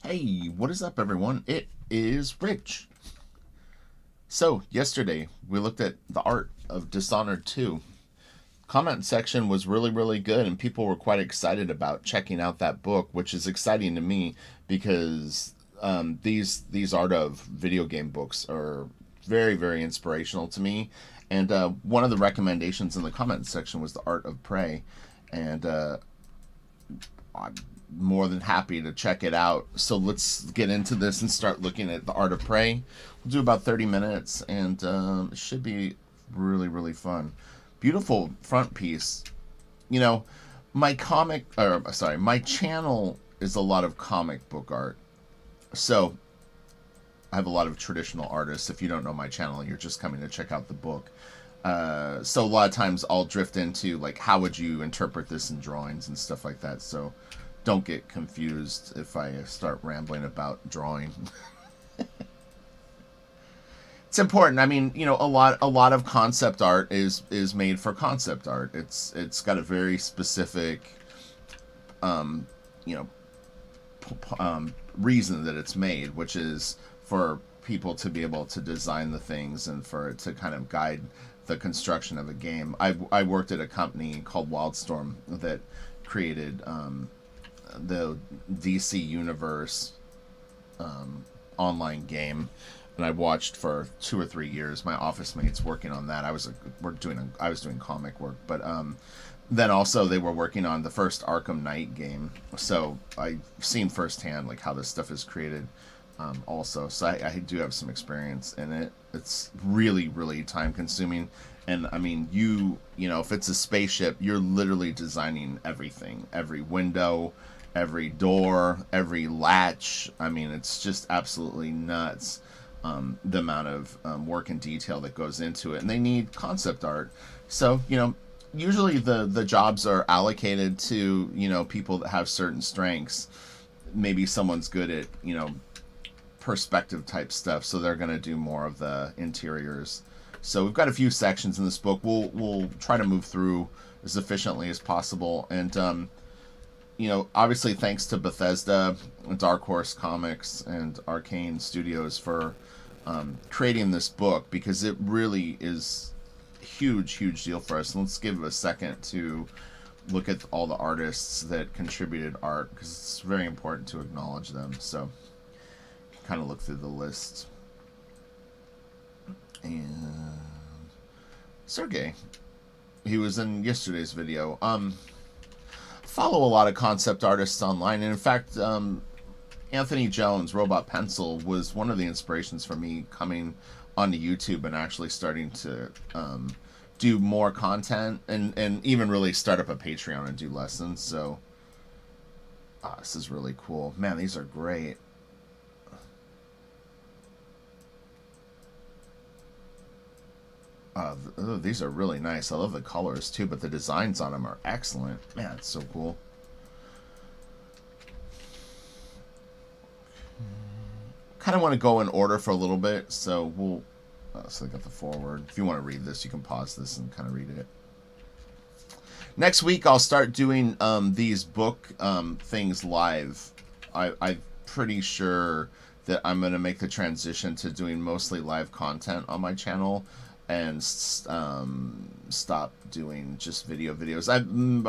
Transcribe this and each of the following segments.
Hey, what is up, everyone? It is Rich. So, yesterday we looked at the art of Dishonored 2. Comment section was really, really good, and people were quite excited about checking out that book, which is exciting to me because these art of video game books are very, very inspirational to me. And one of the recommendations in the comment section was the art of Prey, and I'm more than happy to check it out. So let's get into this and start looking at the art of prey. We'll do about 30 minutes, and it should be really, really fun. Beautiful front piece. You know, my channel is a lot of comic book art. So I have a lot of traditional artists. If you don't know my channel, you're just coming to check out the book. So a lot of times I'll drift into like how would you interpret this in drawings and stuff like that. So don't get confused if I start rambling about drawing. It's important. I mean, a lot of concept art is made for concept art. It's got a very specific you know reason that it's made, which is for people to be able to design the things and for it to kind of guide the construction of a game. I worked at a company called Wildstorm that created the DC Universe online game, and I watched for 2 or 3 years my office mates working on that. I was doing comic work, but then also they were working on the first Arkham Knight game, so I've seen firsthand like how this stuff is created. Also, so I do have some experience in it. It's really, really time consuming, and I mean, if it's a spaceship, you're literally designing everything, every window, every door, every latch. I mean, it's just absolutely nuts. The amount of work and detail that goes into it, and they need concept art. So usually the jobs are allocated to people that have certain strengths. Maybe someone's good at perspective type stuff, so they're going to do more of the interiors. So we've got a few sections in this book. We'll try to move through as efficiently as possible, and obviously thanks to Bethesda, Dark Horse Comics, and Arcane Studios for creating this book, because it really is a huge, huge deal for us. And let's give a second to look at all the artists that contributed art, because it's very important to acknowledge them. So kind of look through the list. And Sergey, he was in yesterday's video. Follow a lot of concept artists online, and in fact, Anthony Jones, Robot Pencil, was one of the inspirations for me coming onto YouTube and actually starting to do more content, and even really start up a Patreon and do lessons. So this is really cool. Man, these are great. These are really nice. I love the colors too, but the designs on them are excellent. Man, it's so cool. Kind of want to go in order for a little bit, so we'll. So I got the forward. If you want to read this, you can pause this and kind of read it. Next week, I'll start doing these book things live. I'm pretty sure that I'm going to make the transition to doing mostly live content on my channel, and stop doing just videos. I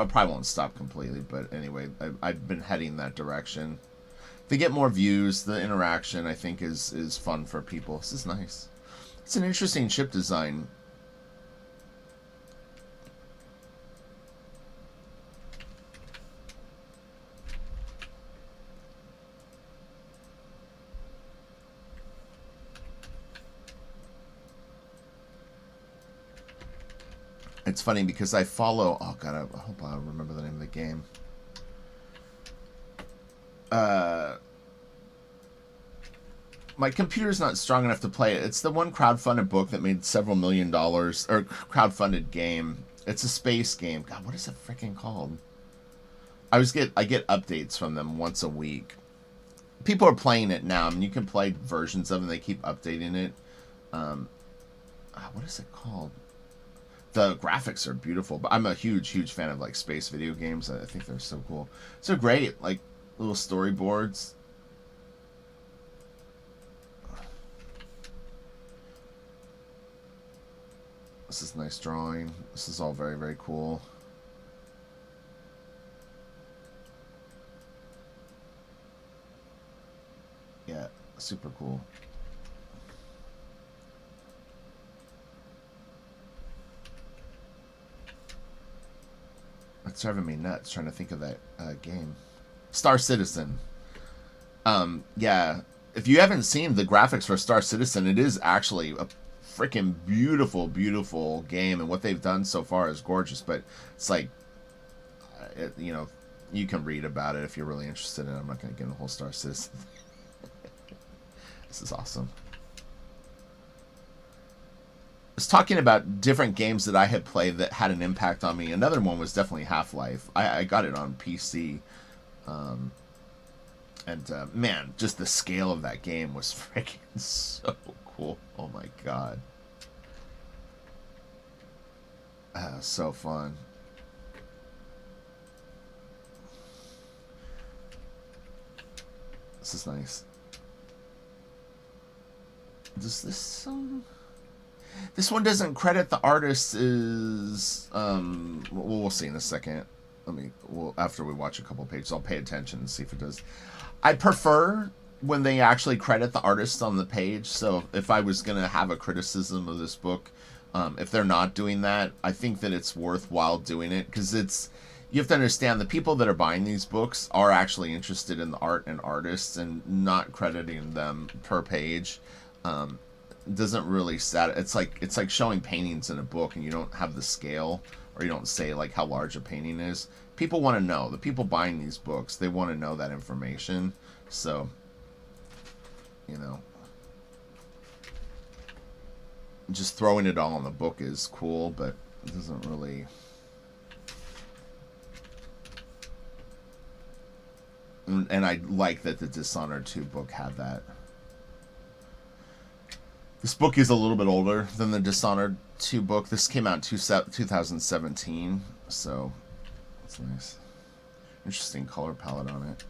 probably won't stop completely, but anyway, I've been heading that direction. To get more views, the interaction I think is fun for people. This is nice. It's an interesting ship design. It's funny because I follow. Oh god, I hope I remember the name of the game. My computer's not strong enough to play it. It's the one crowdfunded book that made several $1 million, or crowdfunded game. It's a space game. God, what is it freaking called? I get updates from them once a week. People are playing it now. I mean, you can play versions of it, and they keep updating it. What is it called? The graphics are beautiful, but I'm a huge, huge fan of like space video games. I think they're so cool. So great, like little storyboards. This is a nice drawing. This is all very, very cool. Yeah, super cool. It's driving me nuts trying to think of that game. Star Citizen. Yeah. If you haven't seen the graphics for Star Citizen, it is actually a freaking beautiful, beautiful game, and what they've done so far is gorgeous. But it's like, you know, you can read about it if you're really interested in it. I'm not going to get into the whole Star Citizen. This is awesome. I was talking about different games that I had played that had an impact on me. Another one was definitely Half-Life. I got it on PC. Man, just the scale of that game was freaking so cool. Oh my god. So fun. This is nice. Does this this one doesn't credit the artist is we'll see in a second. After we watch a couple pages, I'll pay attention and see if it does. I prefer when they actually credit the artist on the page. So if I was going to have a criticism of this book, if they're not doing that, I think that it's worthwhile doing it, because you have to understand the people that are buying these books are actually interested in the art and artists, and not crediting them per page doesn't really it's like showing paintings in a book and you don't have the scale, or you don't say like how large a painting is. People want to know. The people buying these books, they want to know that information. So, you know, just throwing it all in the book is cool, but it doesn't really. And I like that the Dishonored 2 book had that. This book is a little bit older than the Dishonored 2 book. This came out in 2017, so that's nice. Interesting color palette on it.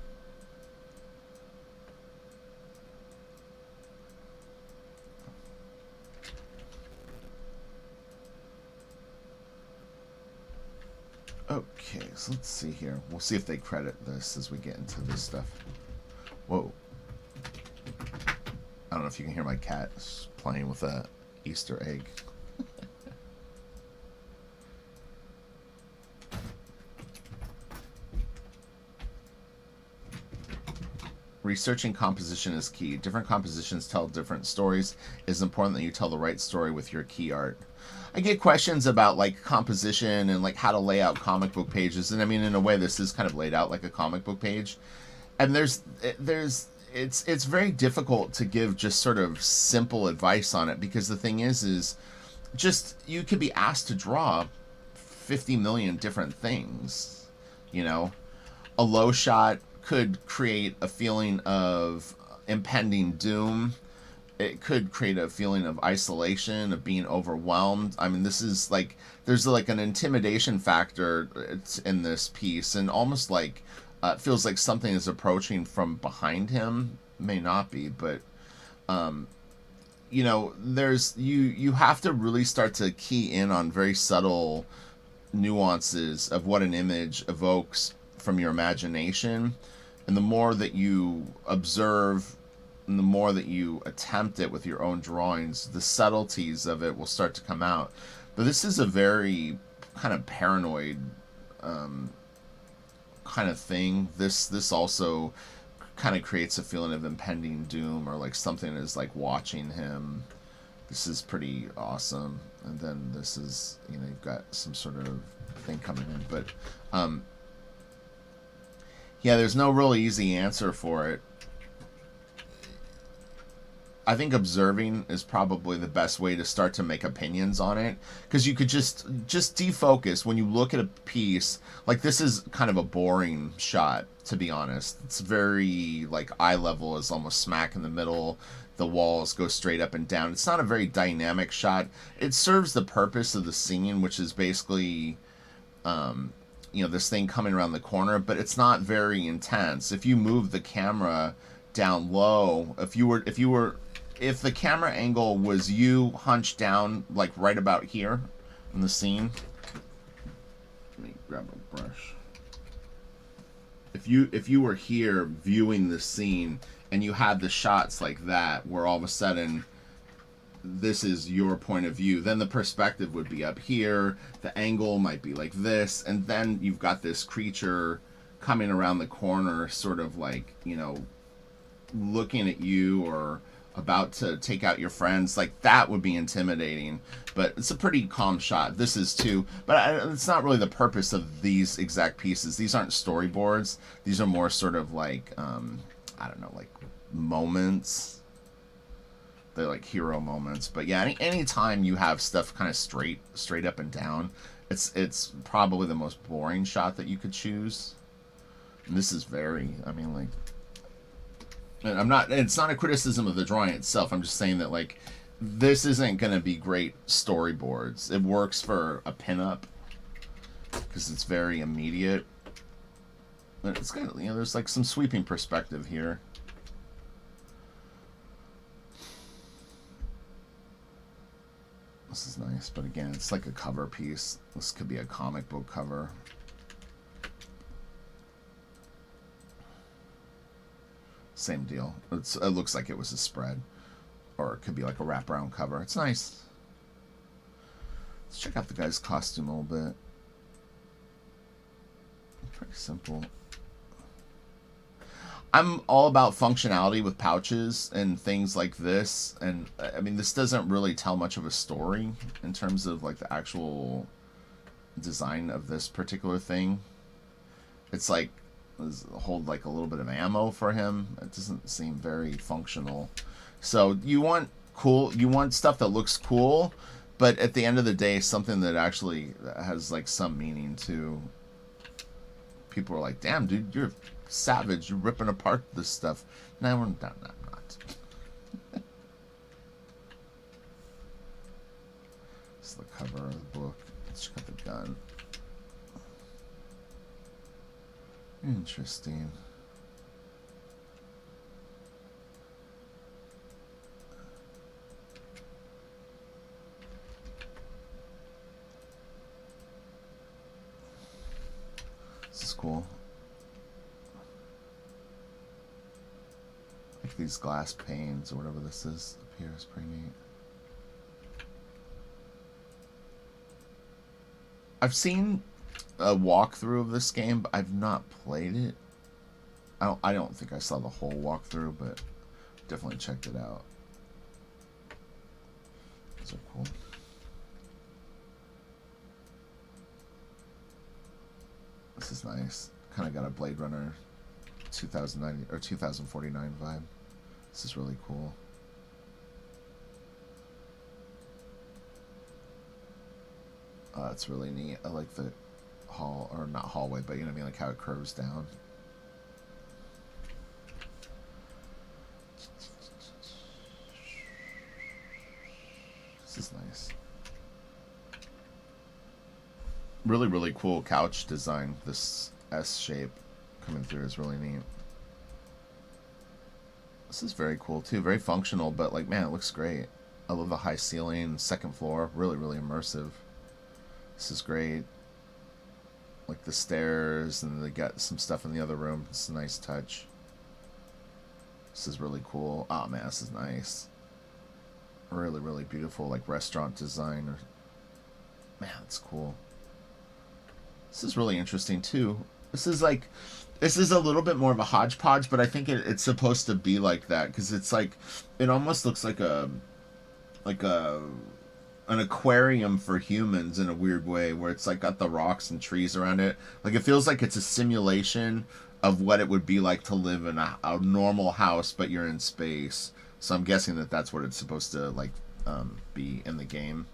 Okay, so let's see here. We'll see if they credit this as we get into this stuff. Whoa. I don't know if you can hear my cat playing with a Easter egg. Researching composition is key. Different compositions tell different stories. It is important that you tell the right story with your key art. I get questions about like composition and like how to lay out comic book pages, and I mean, in a way, this is kind of laid out like a comic book page. And it's very difficult to give just sort of simple advice on it, because the thing is just you could be asked to draw 50 million different things. You know, a low shot could create a feeling of impending doom. It could create a feeling of isolation, of being overwhelmed. I mean, this is like, there's like an intimidation factor in this piece, and almost like it feels like something is approaching from behind him. May not be, but you know, you have to really start to key in on very subtle nuances of what an image evokes from your imagination. And the more that you observe and the more that you attempt it with your own drawings, the subtleties of it will start to come out. But this is a very kind of paranoid kind of thing. This also kind of creates a feeling of impending doom, or like something is like watching him. This is pretty awesome. And then this is, you know, you've got some sort of thing coming in. But yeah, there's no really easy answer for it. I think observing is probably the best way to start to make opinions on it, because you could just defocus when you look at a piece. Like, this is kind of a boring shot, to be honest. It's very like eye level is almost smack in the middle. The walls go straight up and down. It's not a very dynamic shot. It serves the purpose of the scene, which is basically you know, this thing coming around the corner, but it's not very intense. If you move the camera down low, if the camera angle was you hunched down like right about here, in the scene. Let me grab a brush. If you were here viewing the scene and you had the shots like that, where all of a sudden this is your point of view, then the perspective would be up here, the angle might be like this, and then you've got this creature coming around the corner, sort of like, you know, looking at you or about to take out your friends. Like, that would be intimidating. But it's a pretty calm shot. This is too, but it's not really the purpose of these exact pieces. These aren't storyboards. These are more sort of like I don't know, like moments. They're like hero moments. But yeah, any time you have stuff kind of straight up and down, it's probably the most boring shot that you could choose. And this is very, I mean, like, and I'm not, it's not a criticism of the drawing itself. I'm just saying that, like, this isn't going to be great storyboards. It works for a pinup because it's very immediate. But it's got, you know, there's like some sweeping perspective here. This is nice, but again, it's like a cover piece. This could be a comic book cover. Same deal. It looks like it was a spread. Or it could be like a wraparound cover. It's nice. Let's check out the guy's costume a little bit. Pretty simple. I'm all about functionality with pouches and things like this. And, I mean, this doesn't really tell much of a story in terms of, like, the actual design of this particular thing. It's like, hold like a little bit of ammo for him. It doesn't seem very functional. So you want stuff that looks cool, but at the end of the day, something that actually has like some meaning to people. Are like, damn, dude, you're savage. You're ripping apart this stuff. No, I'm not. This is the cover of the book. Let's check out the gun. Interesting. This is cool. Like these glass panes or whatever this is up here is pretty neat. I've seen a walkthrough of this game, but I've not played it. I don't think I saw the whole walkthrough, but definitely checked it out. These are cool. This is nice. Kind of got a Blade Runner 2090 or 2049 vibe. This is really cool. It's really neat. I like the hall, or not hallway, but you know what I mean, like how it curves down. This is nice. Really, really cool couch design. This S shape coming through is really neat. This is very cool too. Very functional, but like, man, it looks great. I love the high ceiling, second floor. Really, really immersive. This is great. Like the stairs, and they got some stuff in the other room. It's a nice touch. This is really cool. Oh man, this is nice. Really, really beautiful, like restaurant design. Or man, it's cool. This is really interesting too. This is a little bit more of a hodgepodge, but I think it's supposed to be like that because it's like, it almost looks like an aquarium for humans in a weird way, where it's like got the rocks and trees around it. Like, it feels like it's a simulation of what it would be like to live in a normal house, but you're in space. So I'm guessing that that's what it's supposed to like be in the game.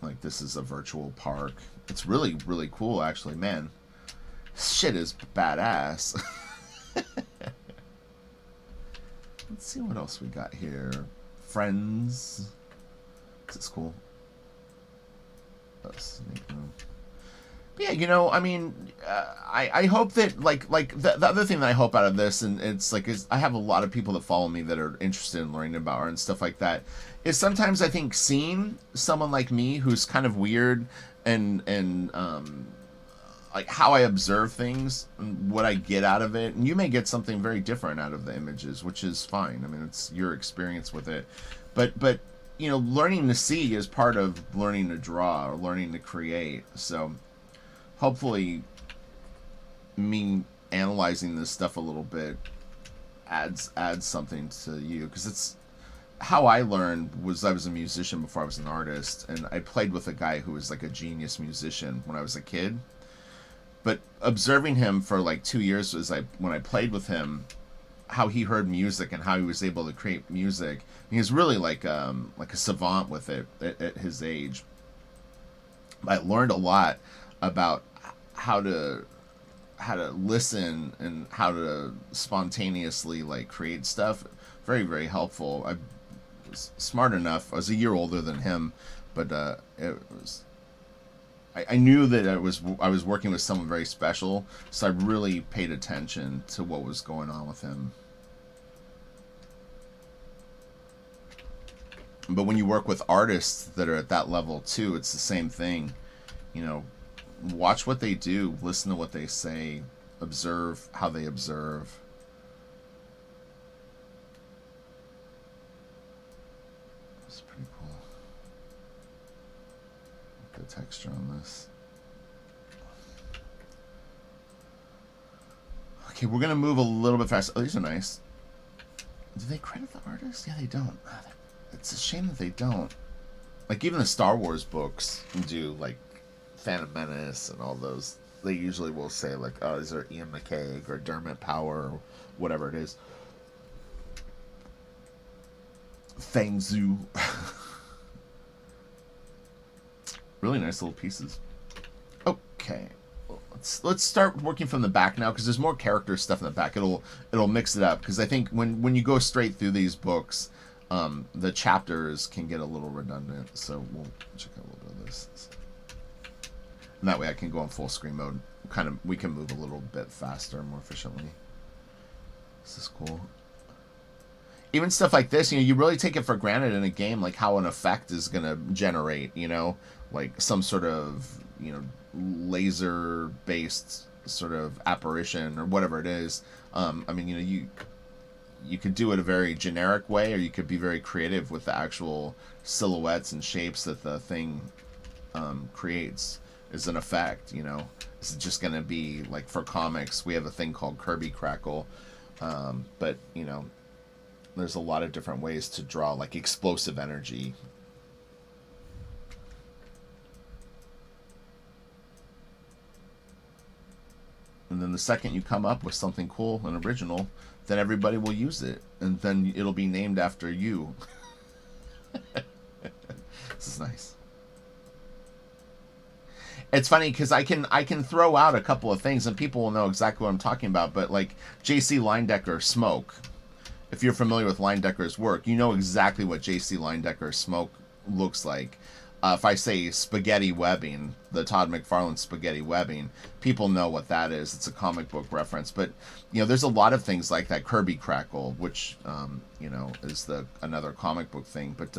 Like, this is a virtual park. It's really, really cool, actually. Man, shit is badass. Let's see what else we got here. Friends. This is cool. That's neat. Yeah, you know, I mean, I hope that the other thing that I hope out of this, and it's like, is I have a lot of people that follow me that are interested in learning about art and stuff like that. Is sometimes I think seeing someone like me who's kind of weird and like how I observe things and what I get out of it, and you may get something very different out of the images, which is fine. I mean, it's your experience with it, but you know, learning to see is part of learning to draw or learning to create. So hopefully me analyzing this stuff a little bit adds something to you, because it's how I learned. Was I was a musician before I was an artist, and I played with a guy who was like a genius musician when I was a kid, but observing him for like 2 years was like when I played with him, how he heard music and how he was able to create music. He was really like a savant with it at his age. I learned a lot about how to listen and how to spontaneously like create stuff. Very, very helpful. I was smart enough. I was a year older than him, but it was. I knew that I was working with someone very special, so I really paid attention to what was going on with him. But when you work with artists that are at that level too, it's the same thing. You know, watch what they do, listen to what they say, observe how they observe. It's pretty cool. The texture on this. Okay, we're gonna move a little bit faster. Oh, these are nice. Do they credit the artist? Yeah, they don't. It's a shame that they don't. Like even the Star Wars books do, like Phantom Menace and all those. They usually will say like, oh, these are Ian McCaig or Dermot Power or whatever it is. Fang Zhu. Really nice little pieces. Okay, let's start working from the back now, because there's more character stuff in the back. It'll mix it up, because I think when you go straight through these books, the chapters can get a little redundant. So we'll check out a little bit of this, and that way I can go on full screen mode. We can move a little bit faster, more efficiently. This is cool. Even stuff like this, you know, you really take it for granted in a game, like how an effect is gonna generate, you know, like some sort of, you know, laser based sort of apparition or whatever it is. I mean, you know, you could do it a very generic way, or you could be very creative with the actual silhouettes and shapes that the thing creates as an effect. You know, this is just going to be like, for comics, we have a thing called Kirby Crackle, but you know, there's a lot of different ways to draw like explosive energy. And then the second you come up with something cool and original, then everybody will use it, and then it'll be named after you. This is nice. It's funny because I can throw out a couple of things and people will know exactly what I'm talking about. But like J.C. Leindecker's Smoke, if you're familiar with Leindecker's work, you know exactly what J.C. Leindecker's Smoke looks like. If I say spaghetti webbing, the Todd McFarlane spaghetti webbing, people know what that is. It's a comic book reference. But you know, there's a lot of things like that. Kirby Crackle, which you know, is another comic book thing. But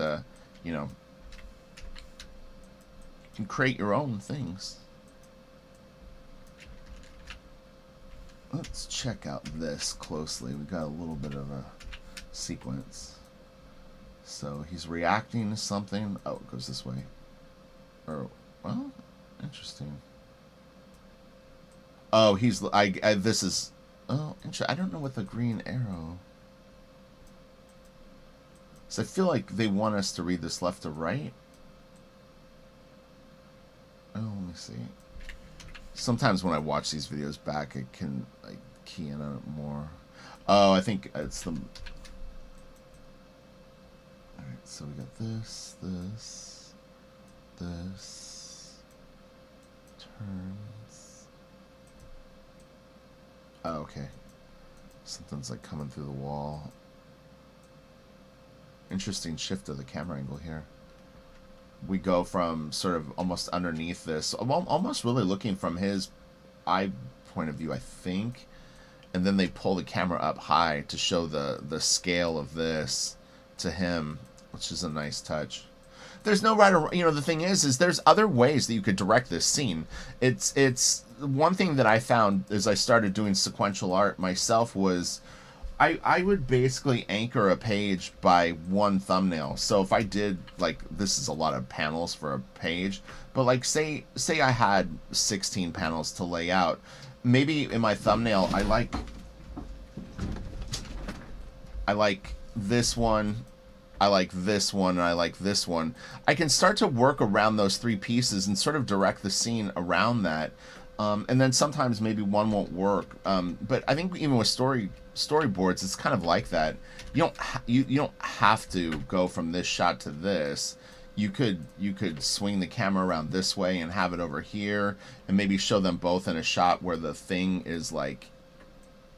you know, you can create your own things. Let's check out this closely. We got a little bit of a sequence. So he's reacting to something. Oh, it goes this way. Or, well, interesting. Oh, this is, oh, interesting. I don't know what the green arrow. So I feel like they want us to read this left to right. Oh, let me see. Sometimes when I watch these videos back, I can like key in on it more. Oh, I think it's the... Alright, so we got this, turns. Oh, okay. Something's like coming through the wall. Interesting shift of the camera angle here. we go from sort of almost underneath this, almost really looking from his eye point of view, I think, and then they pull the camera up high to show the scale of this to him, which is a nice touch. There's no right or, the thing is there's other ways that you could direct this scene. It's one thing that I found as I started doing sequential art myself was I would basically anchor a page by one thumbnail. So if I did, like, this is a lot of panels for a page, but like say I had 16 panels to lay out, maybe in my thumbnail I like this one, I like this one, and I like this one. I can start to work around those three pieces and sort of direct the scene around that. And then sometimes maybe one won't work. But I think even with storyboards, it's kind of like that. You don't have to go from this shot to this. You could swing the camera around this way and have it over here, and maybe show them both in a shot where the thing is like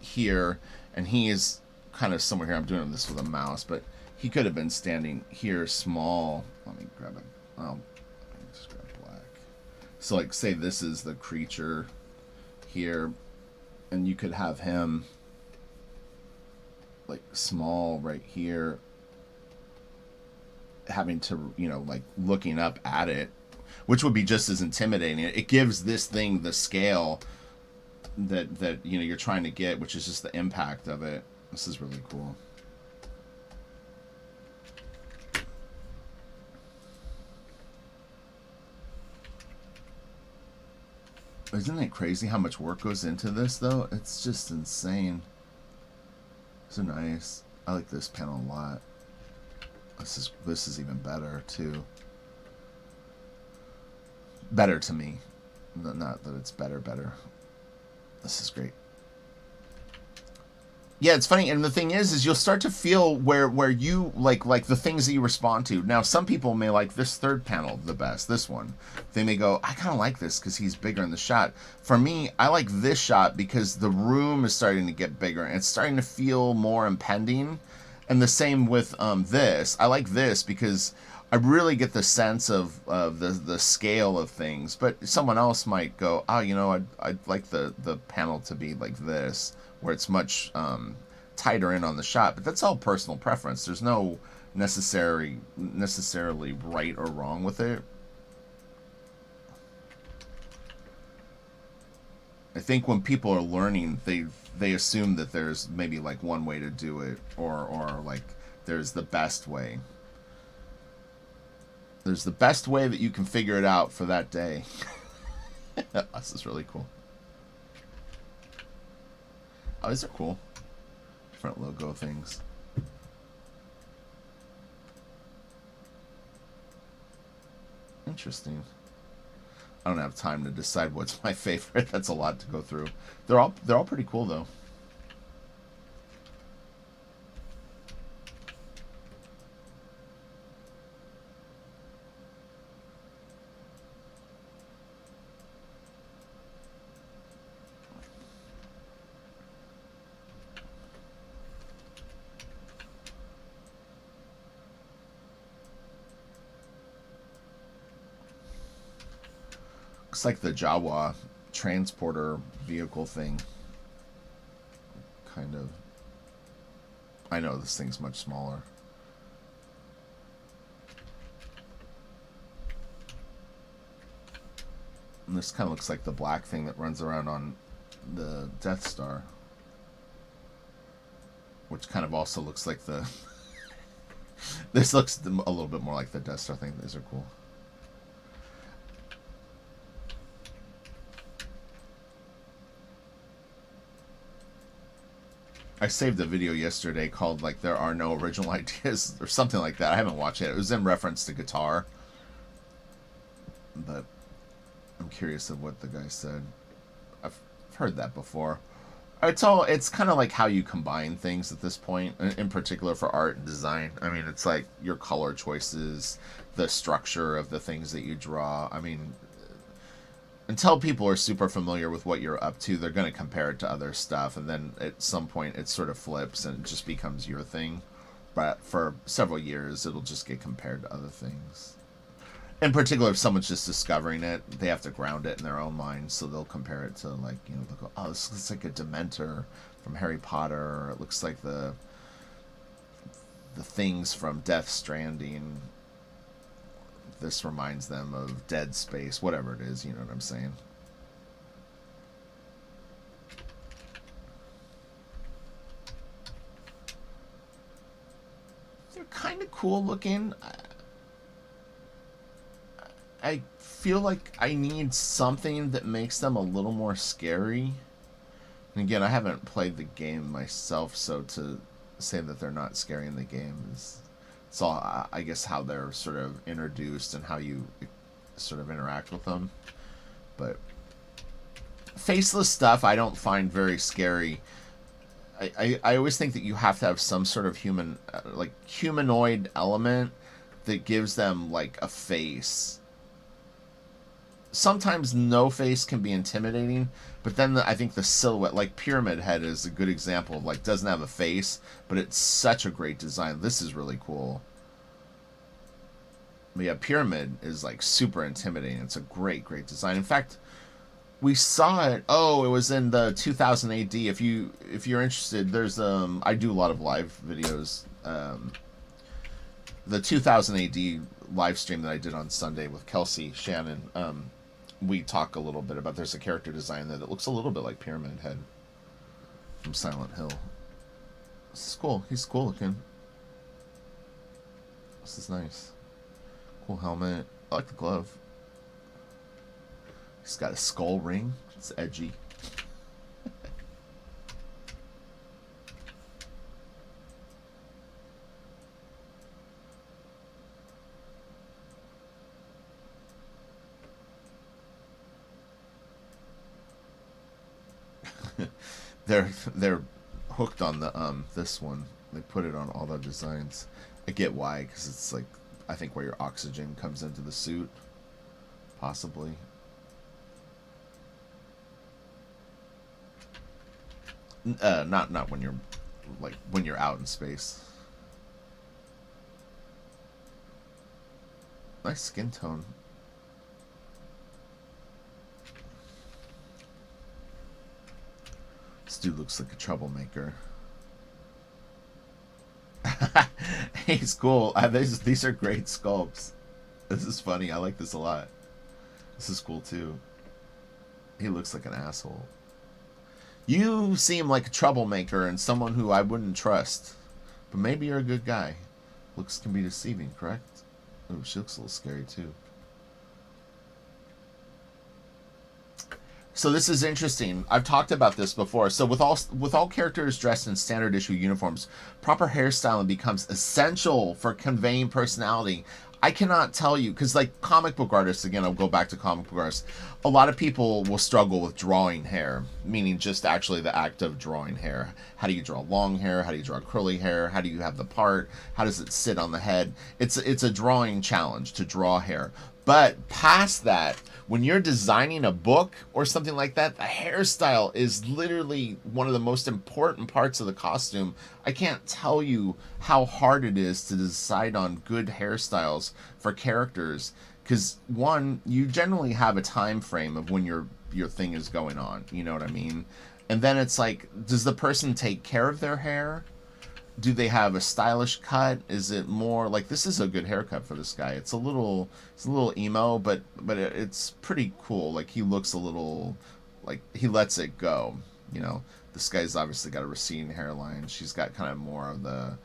here, and he is kind of somewhere here. I'm doing this with a mouse, but he could have been standing here small. Let me grab it. Oh, just grab black. So like say this is the creature here, and you could have him like small right here, having to, like looking up at it, which would be just as intimidating. It gives this thing the scale that you're trying to get, which is just the impact of it. This is really cool. Isn't it crazy how much work goes into this, though? It's just insane. So nice. I like this panel a lot. This is even better, too. Better to me. Not that it's better. This is great. Yeah, it's funny, and the thing is you'll start to feel where you like the things that you respond to. Now, some people may like this third panel the best, this one. They may go, I kind of like this because he's bigger in the shot. For me, I like this shot because the room is starting to get bigger, and it's starting to feel more impending. And the same with this. I like this because I really get the sense of the scale of things. But someone else might go, oh, I'd like the panel to be like this, where it's much tighter in on the shot. But that's all personal preference. There's no necessarily right or wrong with it. I think when people are learning, they assume that there's maybe like one way to do it, or like there's the best way. There's the best way that you can figure it out for that day. This is really cool. Oh, these are cool. Different logo things. Interesting. I don't have time to decide what's my favorite. That's a lot to go through. They're all pretty cool though. Looks like the Jawa transporter vehicle thing. Kind of. I know this thing's much smaller. And this kind of looks like the black thing that runs around on the Death Star. Which kind of also looks like the... This looks a little bit more like the Death Star thing. These are cool. I saved a video yesterday called like "There Are No Original Ideas" or something like that. I haven't watched it. It was in reference to guitar, but I'm curious of what the guy said. I've heard that before. It's kind of like how you combine things at this point, in particular for art and design. I mean, it's like your color choices, the structure of the things that you draw. I mean, until people are super familiar with what you're up to, they're going to compare it to other stuff, and then at some point it sort of flips and it just becomes your thing. But for several years, it'll just get compared to other things. in particular, if someone's just discovering it, they have to ground it in their own mind, so they'll compare it to, like, they'll go, oh, this looks like a Dementor from Harry Potter, or it looks like the things from Death Stranding. This reminds them of Dead Space, whatever it is, you know what I'm saying. They're kind of cool looking. I feel like I need something that makes them a little more scary. And again, I haven't played the game myself, so to say that they're not scary in the game is, it's all, I guess, how they're sort of introduced and how you sort of interact with them. But faceless stuff I don't find very scary. I always think that you have to have some sort of human, like humanoid element that gives them like a face. Sometimes no face can be intimidating, but then I think the silhouette, like Pyramid Head, is a good example of, like, doesn't have a face, but it's such a great design. This is really cool. But yeah, Pyramid is like super intimidating. It's a great, great design. In fact, we saw it. Oh, it was in the 2000 AD. If you're interested, there's I do a lot of live videos. The 2000 AD live stream that I did on Sunday with Kelsey Shannon. We talk a little bit about, there's a character design there that looks a little bit like Pyramid Head from Silent Hill. This is cool. He's cool looking. This is nice. Cool helmet. I like the glove. He's got a skull ring. It's edgy. they're hooked on the this one. They put it on all the designs. I get why, because it's like, I think where your oxygen comes into the suit, possibly. Not when you're, like, when you're out in space. Nice skin tone. This dude looks like a troublemaker. He's cool. These are great sculpts. This is funny. I like this a lot. This is cool too. He looks like an asshole. You seem like a troublemaker and someone who I wouldn't trust. But maybe you're a good guy. Looks can be deceiving, correct? Oh, she looks a little scary too. So this is interesting. I've talked about this before. So with all characters dressed in standard issue uniforms, proper hairstyling becomes essential for conveying personality. I cannot tell you, because like comic book artists, again, I'll go back to comic book artists, a lot of people will struggle with drawing hair, meaning just actually the act of drawing hair. How do you draw long hair? How do you draw curly hair? How do you have the part? How does it sit on the head? It's a drawing challenge to draw hair. But past that, when you're designing a book or something like that, the hairstyle is literally one of the most important parts of the costume. I can't tell you how hard it is to decide on good hairstyles for characters, because one, you generally have a time frame of when your thing is going on, you know what I mean? And then it's like, does the person take care of their hair? Do they have a stylish cut? Is it more like, this is a good haircut for this guy? It's a little emo, but it's pretty cool. Like, he looks a little like he lets it go. You know, this guy's obviously got a receding hairline. She's got kind of more of the,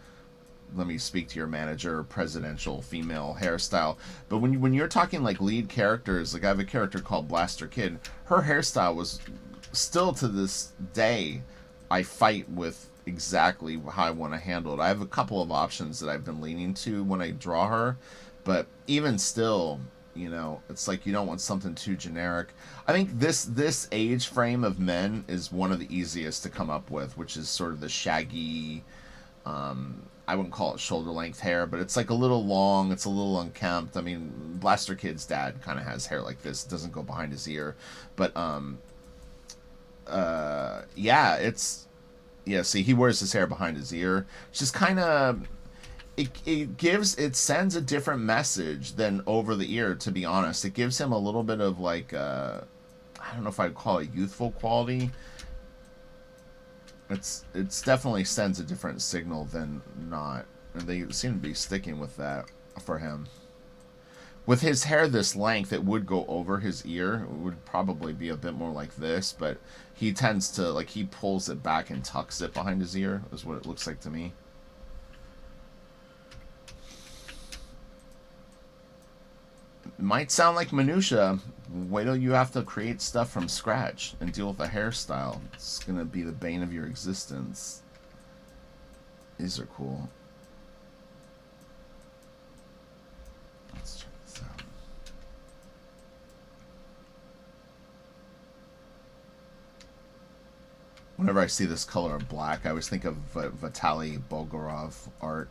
let me speak to your manager, presidential female hairstyle. But when you're talking like lead characters, like I have a character called Blaster Kid. Her hairstyle was, still to this day, I fight with exactly how I want to handle it. I have a couple of options that I've been leaning to when I draw her, but even still, you know, it's like you don't want something too generic. I think this age frame of men is one of the easiest to come up with, which is sort of the shaggy, I wouldn't call it shoulder length hair, but it's like a little long, it's a little unkempt. I mean, Blaster Kid's dad kind of has hair like this, it doesn't go behind his ear, but yeah, it's, yeah, see, he wears his hair behind his ear. It's just kind of, it sends a different message than over the ear, to be honest. It gives him a little bit of like I don't know if I'd call it youthful quality. It's definitely sends a different signal than not, and they seem to be sticking with that for him. With his hair this length, it would go over his ear. It would probably be a bit more like this, but he tends to, like, he pulls it back and tucks it behind his ear, is what it looks like to me. It might sound like minutia. Wait till you have to create stuff from scratch and deal with a hairstyle. It's going to be the bane of your existence. These are cool. Let's check this out. Whenever I see this color of black, I always think of Vitaly Bulgarov art.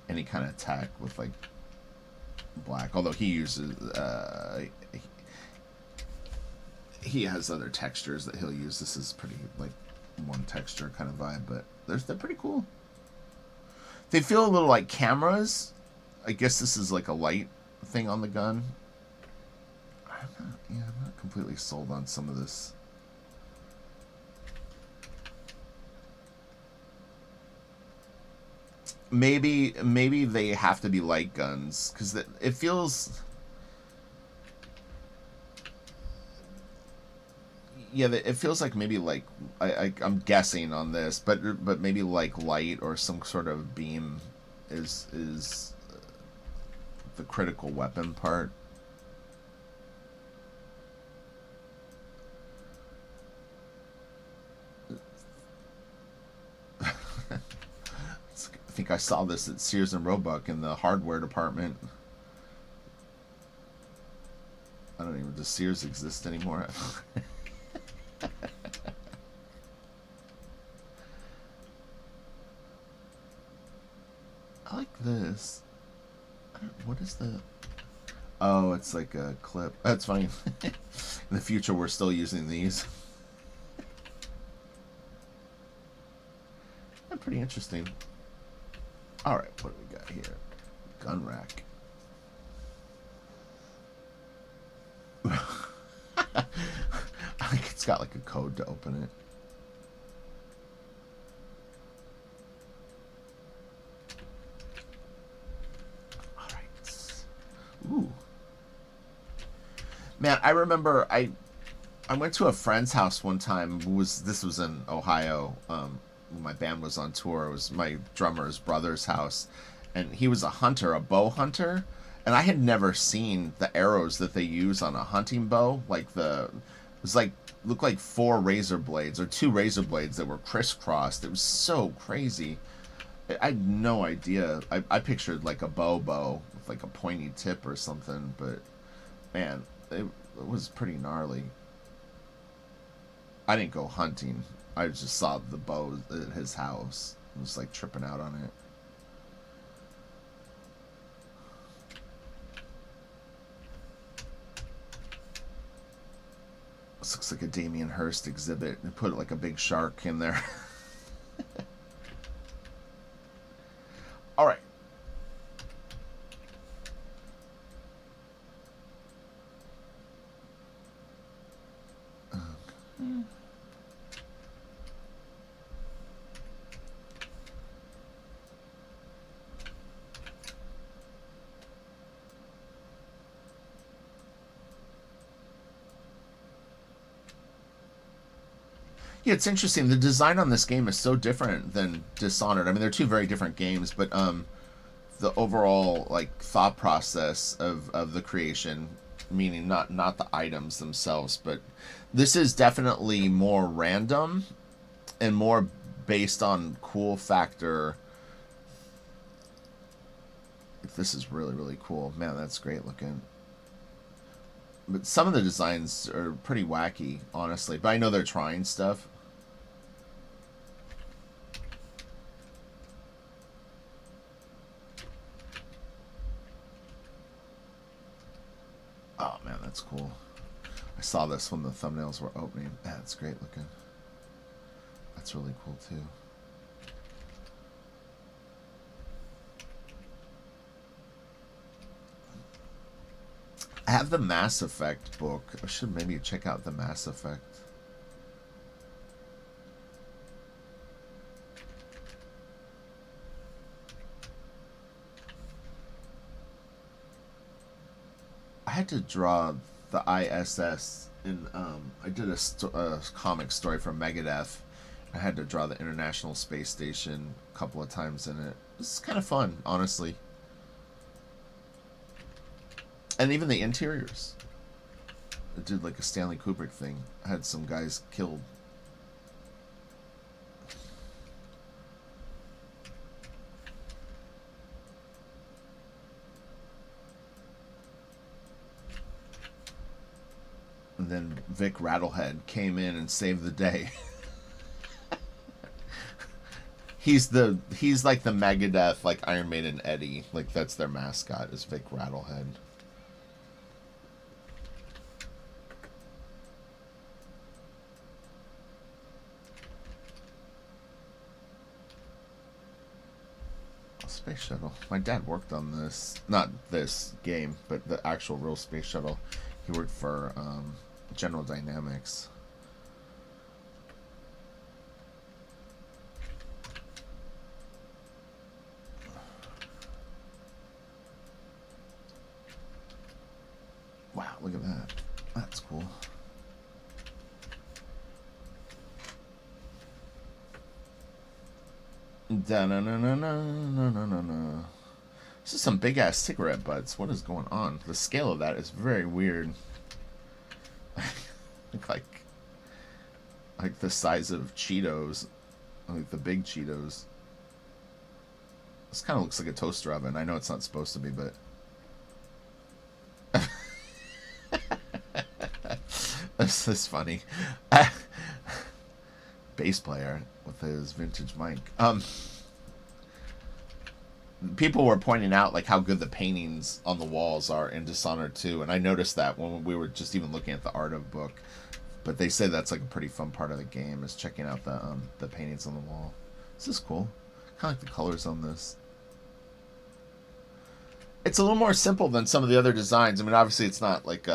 Any kind of tech with like black, although he uses he has other textures that he'll use. This is pretty like one texture kind of vibe, but they're pretty cool. They feel a little like cameras. I guess this is like a light thing on the gun. I'm not completely sold on some of this. Maybe they have to be light guns because it feels. Yeah, it feels like maybe like I'm guessing on this, but maybe like light or some sort of beam is the critical weapon part. I think I saw this at Sears and Roebuck in the hardware department. I don't even, does Sears exist anymore? I like this. What is the... Oh, it's like a clip. That's funny. In the future, we're still using these. Pretty interesting. Alright, what do we got here? Gun rack. I think it's got like a code to open it. Alright. Ooh. Man, I remember I went to a friend's house one time. This was in Ohio. My band was on tour. It was my drummer's brother's house, and he was a hunter, a bow hunter, and I had never seen the arrows that they use on a hunting bow. Like it was like looked like 4 razor blades or 2 razor blades that were crisscrossed. It was so crazy. I had no idea. I pictured like a bow with like a pointy tip or something, but man, it was pretty gnarly. I didn't go hunting. I just saw the bow at his house. I was like tripping out on it. This looks like a Damien Hirst exhibit. They put like a big shark in there. All right. Yeah, it's interesting. The design on this game is so different than Dishonored. I mean, they're 2 very different games, but the overall like thought process of the creation, meaning not the items themselves, but this is definitely more random and more based on cool factor. This is really, really cool. Man, that's great looking. But some of the designs are pretty wacky, honestly. But I know they're trying stuff. Oh, man, that's cool. I saw this when the thumbnails were opening. Man, that's great looking. That's really cool, too. I have the Mass Effect book. I should maybe check out the Mass Effect. I had to draw the ISS in. I did a comic story for Megadeth. I had to draw the International Space Station a couple of times in it. It's kind of fun, honestly. And even the interiors. I did like a Stanley Kubrick thing. I had some guys killed. And then Vic Rattlehead came in and saved the day. He's like the Megadeth, like Iron Maiden Eddie. Like that's their mascot is Vic Rattlehead. Space shuttle. My dad worked on this, not this game, but the actual real space shuttle. He worked for General Dynamics. Wow, look at that. That's cool. Da-na-na-na-na-na-na-na. This is some big ass cigarette butts. What is going on? The scale of that is very weird. like the size of Cheetos, like the big Cheetos. This kind of looks like a toaster oven. I know it's not supposed to be, but this is funny. Bass player with his vintage mic. People were pointing out like how good the paintings on the walls are in Dishonored 2, and I noticed that when we were just even looking at the art of book. But they say that's like a pretty fun part of the game is checking out the paintings on the wall. This is cool. Kind of like the colors on this. It's a little more simple than some of the other designs. I mean, obviously it's not like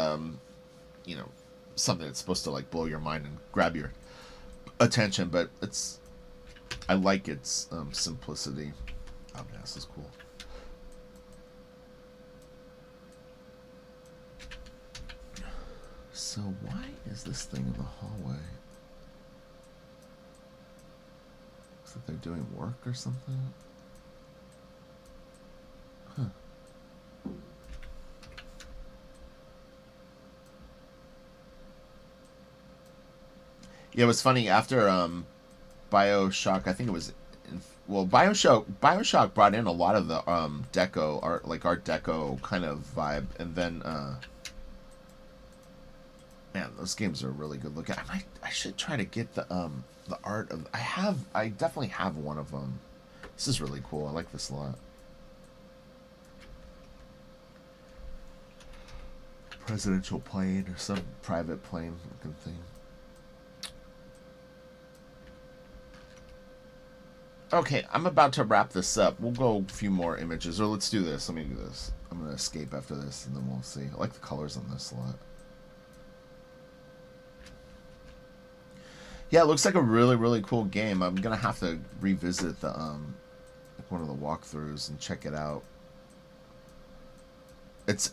something that's supposed to like blow your mind and grab your attention, but I like its simplicity. Oh man, this is cool. So why is this thing in the hallway? Looks like they're doing work or something. Huh. Yeah, it was funny after BioShock. I think it was BioShock brought in a lot of the deco art, like Art Deco kind of vibe, and then man, those games are really good looking. I should try to get the art of. I definitely have one of them. This is really cool. I like this a lot. Presidential plane or some private plane looking thing. Okay, I'm about to wrap this up. We'll go a few more images, or let's do this. Let me do this. I'm gonna escape after this, and then we'll see. I like the colors on this a lot. Yeah, it looks like a really, really cool game. I'm gonna have to revisit the one of the walkthroughs and check it out. It's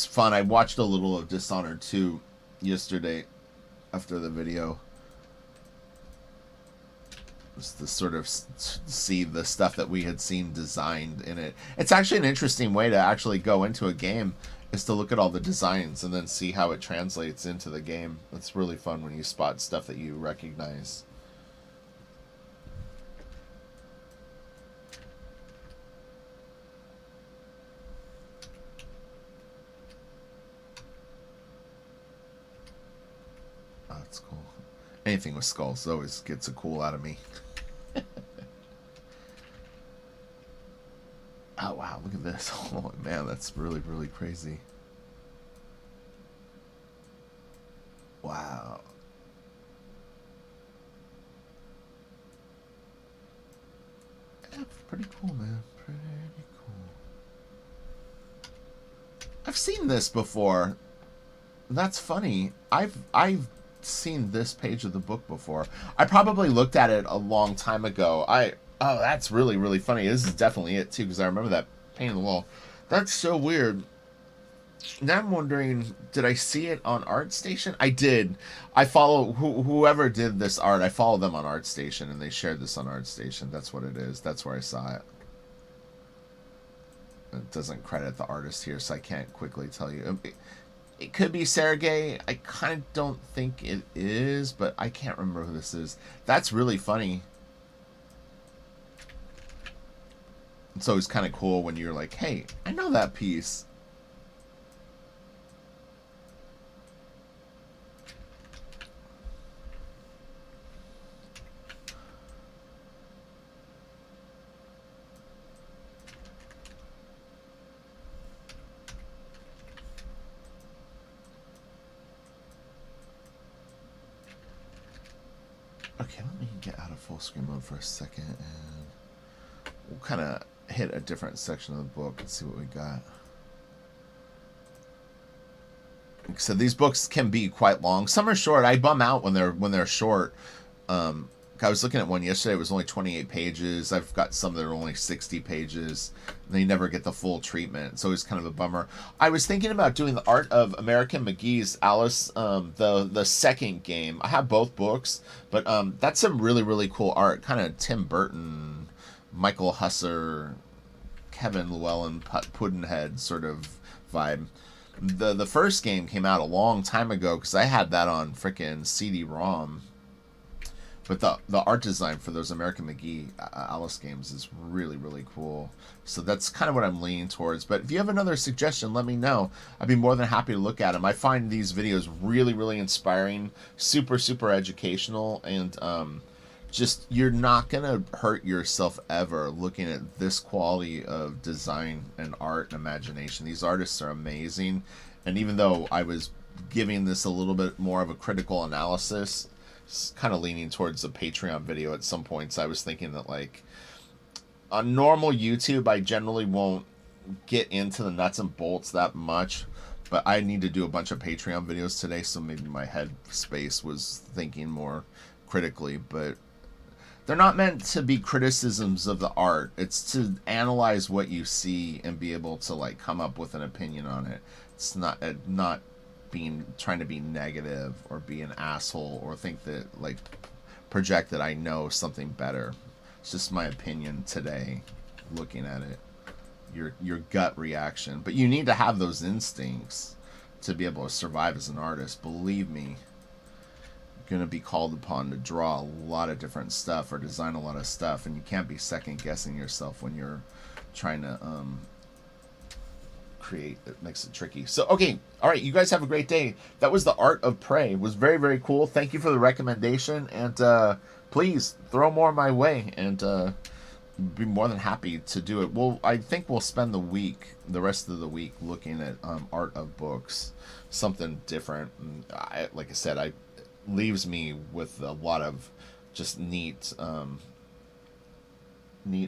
fun. I watched a little of Dishonored 2 yesterday after the video. Just to sort of see the stuff that we had seen designed in it. It's actually an interesting way to actually go into a game is to look at all the designs and then see how it translates into the game. It's really fun when you spot stuff that you recognize. Oh, that's cool. Anything with skulls always gets a cool out of me. Oh wow, look at this. Oh man, that's really, really crazy. Wow. Yeah, pretty cool, man. Pretty cool. I've seen this before. That's funny. I've seen this page of the book before. I probably looked at it a long time ago. Oh, that's really really funny. This is definitely it too because I remember that paint on the wall. That's so weird. Now I'm wondering, did I see it on ArtStation? I did. I follow whoever did this art. I follow them on ArtStation, and they shared this on ArtStation. That's what it is. That's where I saw it. It doesn't credit the artist here, so I can't quickly tell you. It could be Sergey. I kind of don't think it is, but I can't remember who this is. That's really funny. It's always kind of cool when you're like, hey, I know that piece. Okay, let me get out of full screen mode for a second, and we'll kind of hit a different section of the book and see what we got. So these books can be quite long. Some are short. I bum out when they're short. I was looking at one yesterday. It was only 28 pages. I've got some that are only 60 pages. They never get the full treatment. It's always kind of a bummer. I was thinking about doing the Art of American McGee's Alice, the second game. I have both books, but that's some really really cool art. Kind of Tim Burton, Michael Husser, Kevin Llewellyn Puddinhead sort of vibe. The first game came out a long time ago because I had that on frickin' CD-ROM. But the art design for those American McGee Alice games is really really cool. So that's kind of what I'm leaning towards. But if you have another suggestion, let me know. I'd be more than happy to look at them. I find these videos really really inspiring, super super educational, and just you're not gonna hurt yourself ever looking at this quality of design and art and imagination. These artists are amazing, and even though I was giving this a little bit more of a critical analysis, kind of leaning towards a Patreon video at some points, I was thinking that like on normal YouTube I generally won't get into the nuts and bolts that much, but I need to do a bunch of Patreon videos today, so maybe my head space was thinking more critically. But they're not meant to be criticisms of the art. It's to analyze what you see and be able to like come up with an opinion on it. It's not being trying to be negative or be an asshole or think that like project that I know something better. It's just my opinion today looking at it. Your gut reaction. But you need to have those instincts to be able to survive as an artist. Believe me, going to be called upon to draw a lot of different stuff or design a lot of stuff, and you can't be second guessing yourself when you're trying to create. It makes it tricky. So okay, all right, you guys have a great day. That was the Art of Prey. It was very very cool. Thank you for the recommendation, and please throw more my way, and be more than happy to do it. Well, I think we'll spend the rest of the week looking at art of books, something different. And like I said, I leaves me with a lot of just neat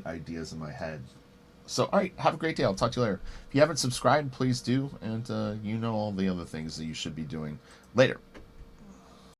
ideas in my head. So, all right, have a great day. I'll talk to you later. If you haven't subscribed, please do, and you know all the other things that you should be doing. Later.